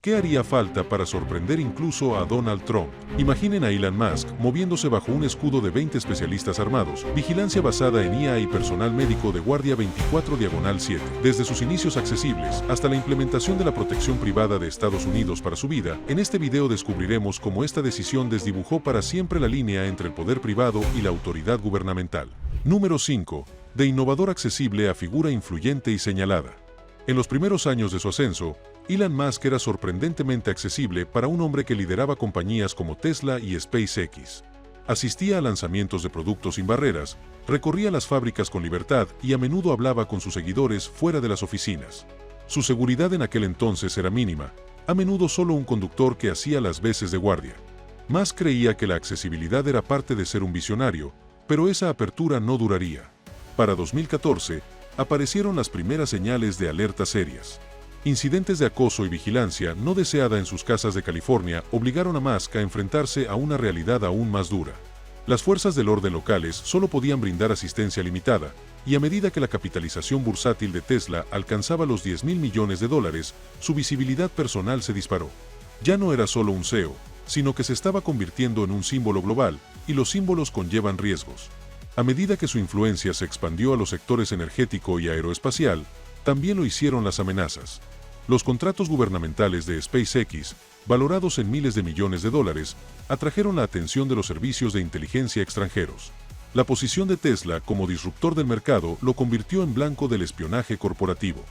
¿Qué haría falta para sorprender incluso a Donald Trump? Imaginen a Elon Musk moviéndose bajo un escudo de 20 especialistas armados, vigilancia basada en IA y personal médico de guardia 24/7. Desde sus inicios accesibles hasta la implementación de la protección privada de Estados Unidos para su vida, en este video descubriremos cómo esta decisión desdibujó para siempre la línea entre el poder privado y la autoridad gubernamental. Número 5. De innovador accesible a figura influyente y señalada. En los primeros años de su ascenso, Elon Musk era sorprendentemente accesible para un hombre que lideraba compañías como Tesla y SpaceX. Asistía a lanzamientos de productos sin barreras, recorría las fábricas con libertad y a menudo hablaba con sus seguidores fuera de las oficinas. Su seguridad en aquel entonces era mínima, a menudo solo un conductor que hacía las veces de guardia. Musk creía que la accesibilidad era parte de ser un visionario, pero esa apertura no duraría. Para 2014, aparecieron las primeras señales de alerta serias. Incidentes de acoso y vigilancia no deseada en sus casas de California obligaron a Musk a enfrentarse a una realidad aún más dura. Las fuerzas del orden locales solo podían brindar asistencia limitada, y a medida que la capitalización bursátil de Tesla alcanzaba los $10.000 millones, su visibilidad personal se disparó. Ya no era solo un CEO, sino que se estaba convirtiendo en un símbolo global, y los símbolos conllevan riesgos. A medida que su influencia se expandió a los sectores energético y aeroespacial, también lo hicieron las amenazas. Los contratos gubernamentales de SpaceX, valorados en miles de millones de dólares, atrajeron la atención de los servicios de inteligencia extranjeros. La posición de Tesla como disruptor del mercado lo convirtió en blanco del espionaje corporativo.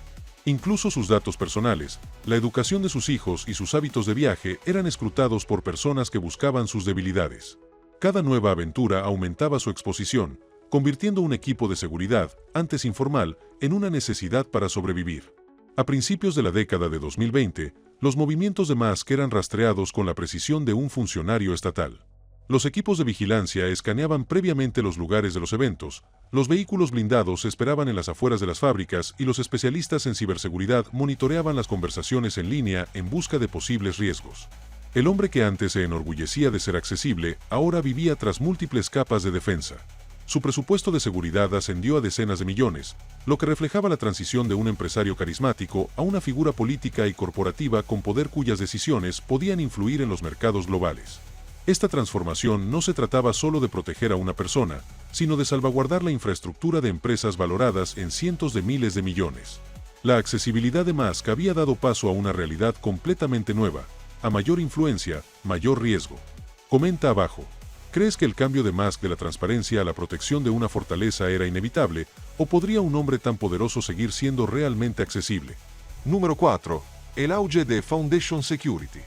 Incluso sus datos personales, la educación de sus hijos y sus hábitos de viaje eran escrutados por personas que buscaban sus debilidades. Cada nueva aventura aumentaba su exposición, convirtiendo un equipo de seguridad, antes informal, en una necesidad para sobrevivir. A principios de la década de 2020, los movimientos de Musk eran rastreados con la precisión de un funcionario estatal. Los equipos de vigilancia escaneaban previamente los lugares de los eventos, los vehículos blindados esperaban en las afueras de las fábricas y los especialistas en ciberseguridad monitoreaban las conversaciones en línea en busca de posibles riesgos. El hombre que antes se enorgullecía de ser accesible, ahora vivía tras múltiples capas de defensa. Su presupuesto de seguridad ascendió a decenas de millones, lo que reflejaba la transición de un empresario carismático a una figura política y corporativa con poder cuyas decisiones podían influir en los mercados globales. Esta transformación no se trataba solo de proteger a una persona, sino de salvaguardar la infraestructura de empresas valoradas en cientos de miles de millones. La accesibilidad de Musk había dado paso a una realidad completamente nueva. A mayor influencia, mayor riesgo. Comenta abajo. ¿Crees que el cambio de Musk de la transparencia a la protección de una fortaleza era inevitable, o podría un hombre tan poderoso seguir siendo realmente accesible? Número 4. El auge de Foundation Security.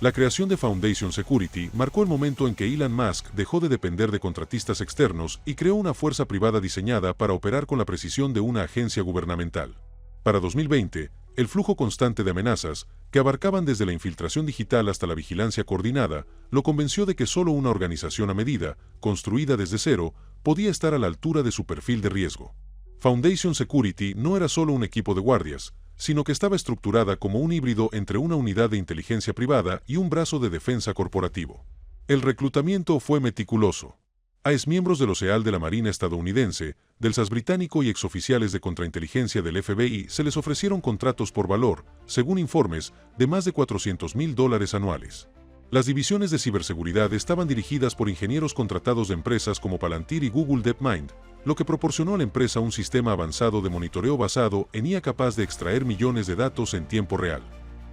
La creación de Foundation Security marcó el momento en que Elon Musk dejó de depender de contratistas externos y creó una fuerza privada diseñada para operar con la precisión de una agencia gubernamental. Para 2020, el flujo constante de amenazas, que abarcaban desde la infiltración digital hasta la vigilancia coordinada, lo convenció de que solo una organización a medida, construida desde cero, podía estar a la altura de su perfil de riesgo. Foundation Security no era solo un equipo de guardias, sino que estaba estructurada como un híbrido entre una unidad de inteligencia privada y un brazo de defensa corporativo. El reclutamiento fue meticuloso. A exmiembros del OSEAL de la Marina estadounidense, del SAS británico y exoficiales de contrainteligencia del FBI se les ofrecieron contratos por valor, según informes, de más de $400.000 anuales. Las divisiones de ciberseguridad estaban dirigidas por ingenieros contratados de empresas como Palantir y Google DeepMind, lo que proporcionó a la empresa un sistema avanzado de monitoreo basado en IA capaz de extraer millones de datos en tiempo real.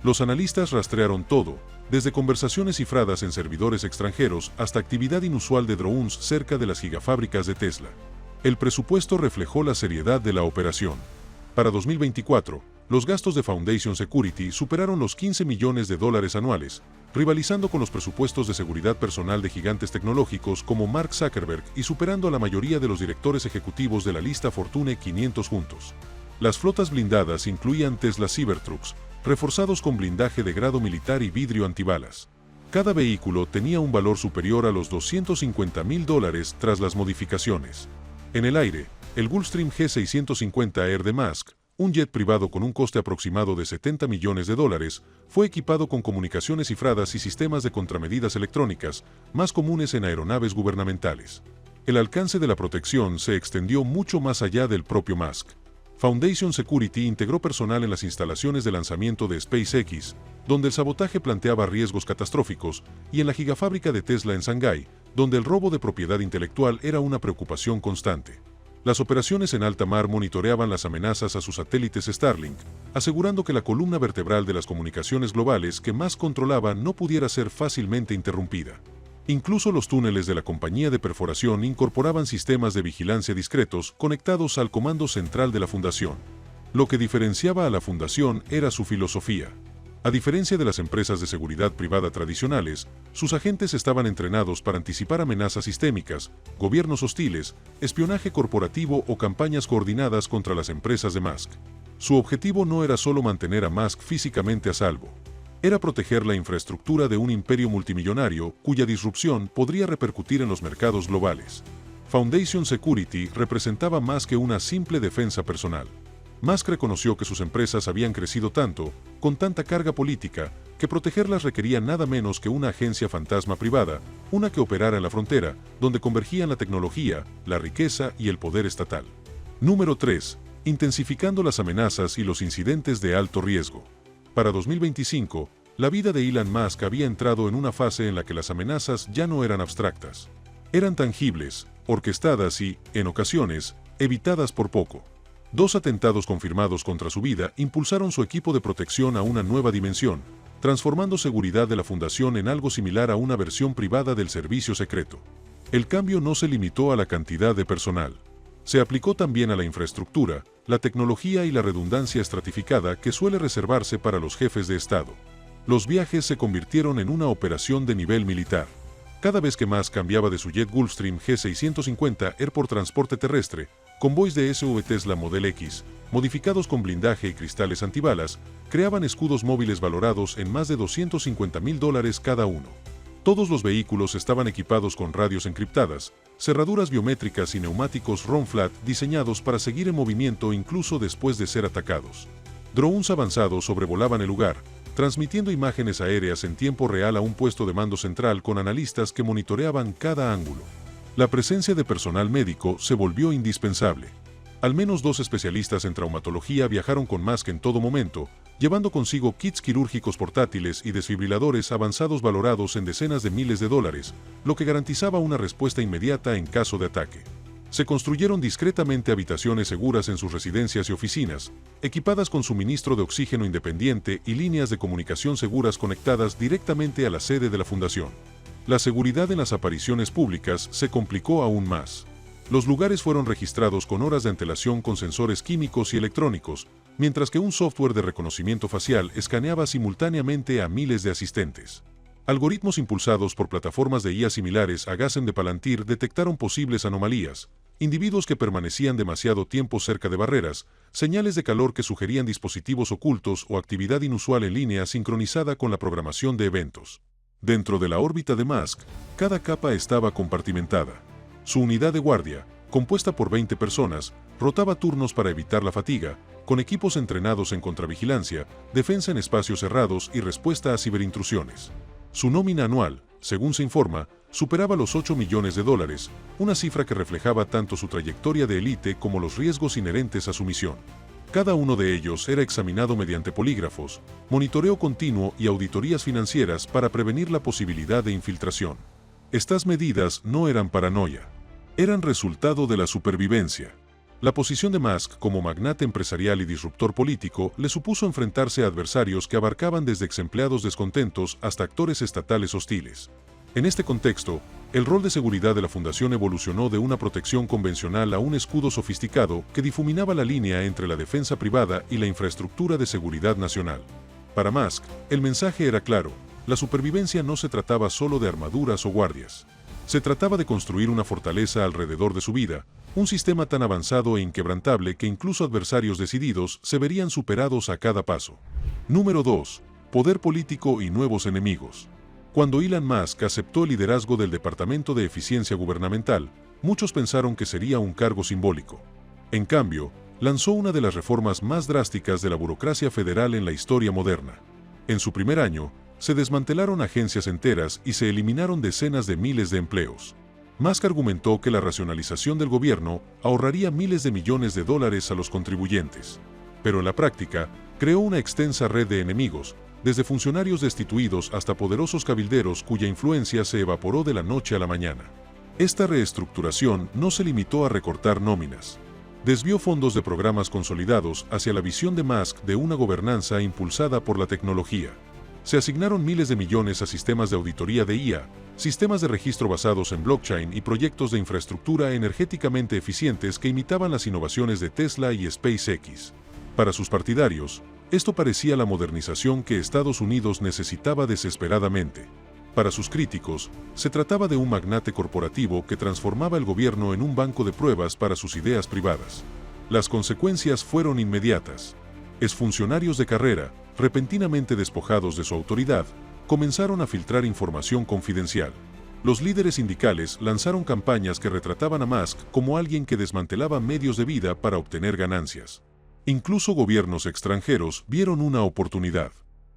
Los analistas rastrearon todo, desde conversaciones cifradas en servidores extranjeros hasta actividad inusual de drones cerca de las gigafábricas de Tesla. El presupuesto reflejó la seriedad de la operación. Para 2024, los gastos de Foundation Security superaron los $15 millones anuales, rivalizando con los presupuestos de seguridad personal de gigantes tecnológicos como Mark Zuckerberg y superando a la mayoría de los directores ejecutivos de la lista Fortune 500 juntos. Las flotas blindadas incluían Tesla Cybertrucks, reforzados con blindaje de grado militar y vidrio antibalas. Cada vehículo tenía un valor superior a los $250.000 tras las modificaciones. En el aire, el Gulfstream G650 Air de Musk, un jet privado con un coste aproximado de $70 millones, fue equipado con comunicaciones cifradas y sistemas de contramedidas electrónicas, más comunes en aeronaves gubernamentales. El alcance de la protección se extendió mucho más allá del propio Musk. Foundation Security integró personal en las instalaciones de lanzamiento de SpaceX, donde el sabotaje planteaba riesgos catastróficos, y en la gigafábrica de Tesla en Shanghái, donde el robo de propiedad intelectual era una preocupación constante. Las operaciones en alta mar monitoreaban las amenazas a sus satélites Starlink, asegurando que la columna vertebral de las comunicaciones globales que Musk controlaba no pudiera ser fácilmente interrumpida. Incluso los túneles de la compañía de perforación incorporaban sistemas de vigilancia discretos conectados al comando central de la fundación. Lo que diferenciaba a la fundación era su filosofía. A diferencia de las empresas de seguridad privada tradicionales, sus agentes estaban entrenados para anticipar amenazas sistémicas, gobiernos hostiles, espionaje corporativo o campañas coordinadas contra las empresas de Musk. Su objetivo no era solo mantener a Musk físicamente a salvo. Era proteger la infraestructura de un imperio multimillonario cuya disrupción podría repercutir en los mercados globales. Foundation Security representaba más que una simple defensa personal. Musk reconoció que sus empresas habían crecido tanto, con tanta carga política, que protegerlas requería nada menos que una agencia fantasma privada, una que operara en la frontera, donde convergían la tecnología, la riqueza y el poder estatal. Número 3. Intensificando las amenazas y los incidentes de alto riesgo. Para 2025, la vida de Elon Musk había entrado en una fase en la que las amenazas ya no eran abstractas. Eran tangibles, orquestadas y, en ocasiones, evitadas por poco. 2 atentados confirmados contra su vida impulsaron su equipo de protección a una nueva dimensión, transformando seguridad de la fundación en algo similar a una versión privada del servicio secreto. El cambio no se limitó a la cantidad de personal. Se aplicó también a la infraestructura, la tecnología y la redundancia estratificada que suele reservarse para los jefes de Estado. Los viajes se convirtieron en una operación de nivel militar. Cada vez que Musk cambiaba de su jet Gulfstream G650 por transporte terrestre, convoys de SUV Tesla Model X, modificados con blindaje y cristales antibalas, creaban escudos móviles valorados en más de $250,000 cada uno. Todos los vehículos estaban equipados con radios encriptadas, cerraduras biométricas y neumáticos run flat diseñados para seguir en movimiento incluso después de ser atacados. Drones avanzados sobrevolaban el lugar, transmitiendo imágenes aéreas en tiempo real a un puesto de mando central con analistas que monitoreaban cada ángulo. La presencia de personal médico se volvió indispensable. Al menos 2 especialistas en traumatología viajaron con Musk en todo momento, llevando consigo kits quirúrgicos portátiles y desfibriladores avanzados valorados en decenas de miles de dólares, lo que garantizaba una respuesta inmediata en caso de ataque. Se construyeron discretamente habitaciones seguras en sus residencias y oficinas, equipadas con suministro de oxígeno independiente y líneas de comunicación seguras conectadas directamente a la sede de la fundación. La seguridad en las apariciones públicas se complicó aún más. Los lugares fueron registrados con horas de antelación con sensores químicos y electrónicos, mientras que un software de reconocimiento facial escaneaba simultáneamente a miles de asistentes. Algoritmos impulsados por plataformas de IA similares a Gasem de Palantir detectaron posibles anomalías, individuos que permanecían demasiado tiempo cerca de barreras, señales de calor que sugerían dispositivos ocultos o actividad inusual en línea sincronizada con la programación de eventos. Dentro de la órbita de Musk, cada capa estaba compartimentada. Su unidad de guardia, compuesta por 20 personas, rotaba turnos para evitar la fatiga, con equipos entrenados en contravigilancia, defensa en espacios cerrados y respuesta a ciberintrusiones. Su nómina anual, según se informa, superaba los $8 millones, una cifra que reflejaba tanto su trayectoria de élite como los riesgos inherentes a su misión. Cada uno de ellos era examinado mediante polígrafos, monitoreo continuo y auditorías financieras para prevenir la posibilidad de infiltración. Estas medidas no eran paranoia. Eran resultado de la supervivencia. La posición de Musk como magnate empresarial y disruptor político le supuso enfrentarse a adversarios que abarcaban desde exempleados descontentos hasta actores estatales hostiles. En este contexto, el rol de seguridad de la fundación evolucionó de una protección convencional a un escudo sofisticado que difuminaba la línea entre la defensa privada y la infraestructura de seguridad nacional. Para Musk, el mensaje era claro: la supervivencia no se trataba solo de armaduras o guardias. Se trataba de construir una fortaleza alrededor de su vida, un sistema tan avanzado e inquebrantable que incluso adversarios decididos se verían superados a cada paso. Número 2. Poder político y nuevos enemigos. Cuando Elon Musk aceptó el liderazgo del Departamento de Eficiencia Gubernamental, muchos pensaron que sería un cargo simbólico. En cambio, lanzó una de las reformas más drásticas de la burocracia federal en la historia moderna. En su primer año, se desmantelaron agencias enteras y se eliminaron decenas de miles de empleos. Musk argumentó que la racionalización del gobierno ahorraría miles de millones de dólares a los contribuyentes. Pero en la práctica, creó una extensa red de enemigos, desde funcionarios destituidos hasta poderosos cabilderos cuya influencia se evaporó de la noche a la mañana. Esta reestructuración no se limitó a recortar nóminas. Desvió fondos de programas consolidados hacia la visión de Musk de una gobernanza impulsada por la tecnología. Se asignaron miles de millones a sistemas de auditoría de IA, sistemas de registro basados en blockchain y proyectos de infraestructura energéticamente eficientes que imitaban las innovaciones de Tesla y SpaceX. Para sus partidarios, esto parecía la modernización que Estados Unidos necesitaba desesperadamente. Para sus críticos, se trataba de un magnate corporativo que transformaba el gobierno en un banco de pruebas para sus ideas privadas. Las consecuencias fueron inmediatas. Exfuncionarios de carrera, repentinamente despojados de su autoridad, comenzaron a filtrar información confidencial. Los líderes sindicales lanzaron campañas que retrataban a Musk como alguien que desmantelaba medios de vida para obtener ganancias. Incluso gobiernos extranjeros vieron una oportunidad.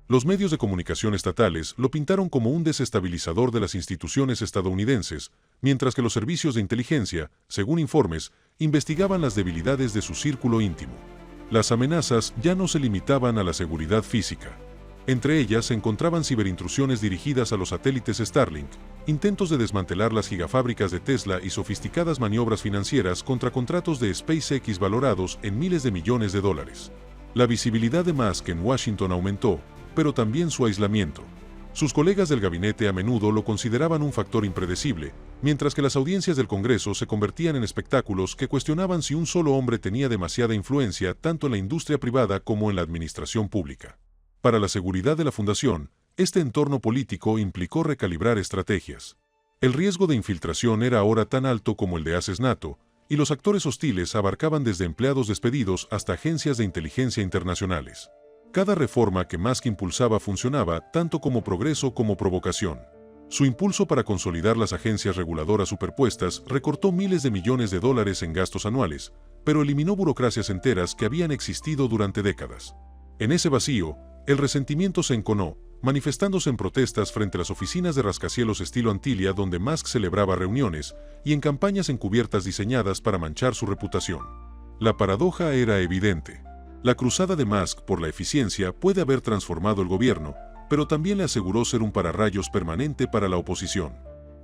Los medios de comunicación estatales lo pintaron como un desestabilizador de las instituciones estadounidenses, mientras que los servicios de inteligencia, según informes, investigaban las debilidades de su círculo íntimo. Las amenazas ya no se limitaban a la seguridad física. Entre ellas se encontraban ciberintrusiones dirigidas a los satélites Starlink, intentos de desmantelar las gigafábricas de Tesla y sofisticadas maniobras financieras contra contratos de SpaceX valorados en miles de millones de dólares. La visibilidad de Musk en Washington aumentó, pero también su aislamiento. Sus colegas del gabinete a menudo lo consideraban un factor impredecible, mientras que las audiencias del Congreso se convertían en espectáculos que cuestionaban si un solo hombre tenía demasiada influencia tanto en la industria privada como en la administración pública. Para la seguridad de la fundación, este entorno político implicó recalibrar estrategias. El riesgo de infiltración era ahora tan alto como el de asesinato, y los actores hostiles abarcaban desde empleados despedidos hasta agencias de inteligencia internacionales. Cada reforma que Musk impulsaba funcionaba tanto como progreso como provocación. Su impulso para consolidar las agencias reguladoras superpuestas recortó miles de millones de dólares en gastos anuales, pero eliminó burocracias enteras que habían existido durante décadas. En ese vacío, el resentimiento se enconó, manifestándose en protestas frente a las oficinas de rascacielos estilo Antilia donde Musk celebraba reuniones y en campañas encubiertas diseñadas para manchar su reputación. La paradoja era evidente. La cruzada de Musk por la eficiencia puede haber transformado el gobierno, pero también le aseguró ser un pararrayos permanente para la oposición.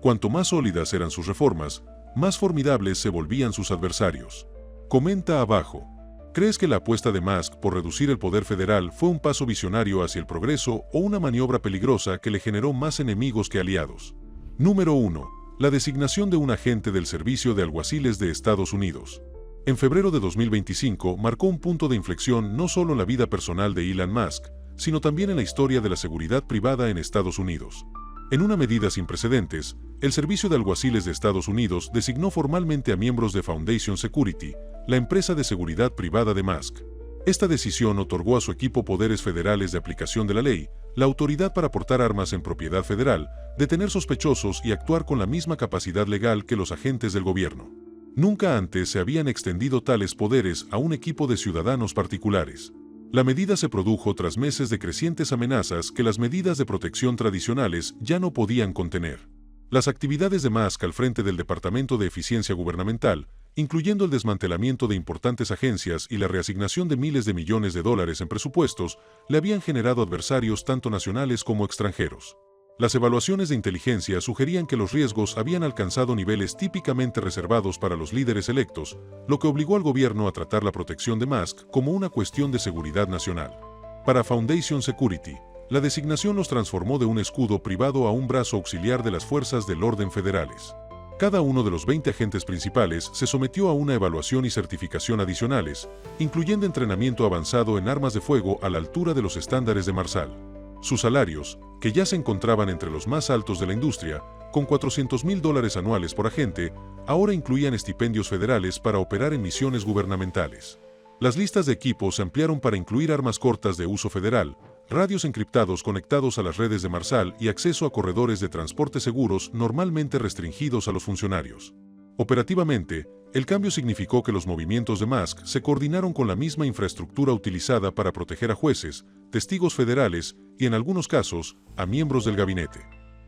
Cuanto más sólidas eran sus reformas, más formidables se volvían sus adversarios. Comenta abajo. ¿Crees que la apuesta de Musk por reducir el poder federal fue un paso visionario hacia el progreso o una maniobra peligrosa que le generó más enemigos que aliados? Número 1. La designación de un agente del Servicio de Alguaciles de Estados Unidos. En febrero de 2025 marcó un punto de inflexión no solo en la vida personal de Elon Musk, sino también en la historia de la seguridad privada en Estados Unidos. En una medida sin precedentes, el Servicio de Alguaciles de Estados Unidos designó formalmente a miembros de Foundation Security, la empresa de seguridad privada de Musk. Esta decisión otorgó a su equipo poderes federales de aplicación de la ley, la autoridad para portar armas en propiedad federal, detener sospechosos y actuar con la misma capacidad legal que los agentes del gobierno. Nunca antes se habían extendido tales poderes a un equipo de ciudadanos particulares. La medida se produjo tras meses de crecientes amenazas que las medidas de protección tradicionales ya no podían contener. Las actividades de Musk al frente del Departamento de Eficiencia Gubernamental, incluyendo el desmantelamiento de importantes agencias y la reasignación de miles de millones de dólares en presupuestos, le habían generado adversarios tanto nacionales como extranjeros. Las evaluaciones de inteligencia sugerían que los riesgos habían alcanzado niveles típicamente reservados para los líderes electos, lo que obligó al gobierno a tratar la protección de Musk como una cuestión de seguridad nacional. Para Foundation Security, la designación los transformó de un escudo privado a un brazo auxiliar de las fuerzas del orden federales. Cada uno de los 20 agentes principales se sometió a una evaluación y certificación adicionales, incluyendo entrenamiento avanzado en armas de fuego a la altura de los estándares de Marshall. Sus salarios, que ya se encontraban entre los más altos de la industria, con $400,000 anuales por agente, ahora incluían estipendios federales para operar en misiones gubernamentales. Las listas de equipos se ampliaron para incluir armas cortas de uso federal, radios encriptados conectados a las redes de Marshall y acceso a corredores de transporte seguros normalmente restringidos a los funcionarios. Operativamente, el cambio significó que los movimientos de Musk se coordinaron con la misma infraestructura utilizada para proteger a jueces, testigos federales y, en algunos casos, a miembros del gabinete.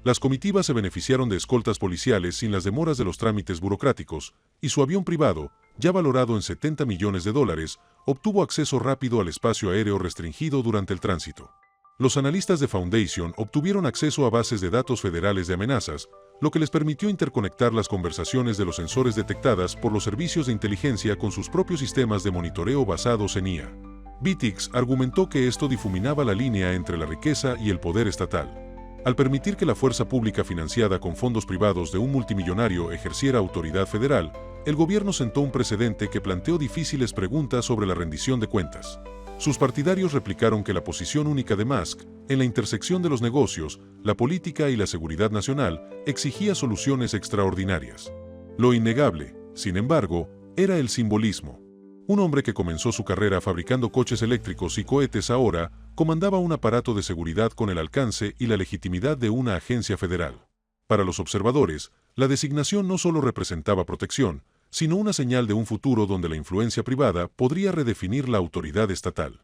Las comitivas se beneficiaron de escoltas policiales sin las demoras de los trámites burocráticos, y su avión privado, ya valorado en $70 millones, obtuvo acceso rápido al espacio aéreo restringido durante el tránsito. Los analistas de Foundation obtuvieron acceso a bases de datos federales de amenazas, lo que les permitió interconectar las conversaciones de los sensores detectadas por los servicios de inteligencia con sus propios sistemas de monitoreo basados en IA. Bitix argumentó que esto difuminaba la línea entre la riqueza y el poder estatal. Al permitir que la fuerza pública financiada con fondos privados de un multimillonario ejerciera autoridad federal, el gobierno sentó un precedente que planteó difíciles preguntas sobre la rendición de cuentas. Sus partidarios replicaron que la posición única de Musk, en la intersección de los negocios, la política y la seguridad nacional, exigía soluciones extraordinarias. Lo innegable, sin embargo, era el simbolismo. Un hombre que comenzó su carrera fabricando coches eléctricos y cohetes ahora comandaba un aparato de seguridad con el alcance y la legitimidad de una agencia federal. Para los observadores, la designación no solo representaba protección, sino una señal de un futuro donde la influencia privada podría redefinir la autoridad estatal.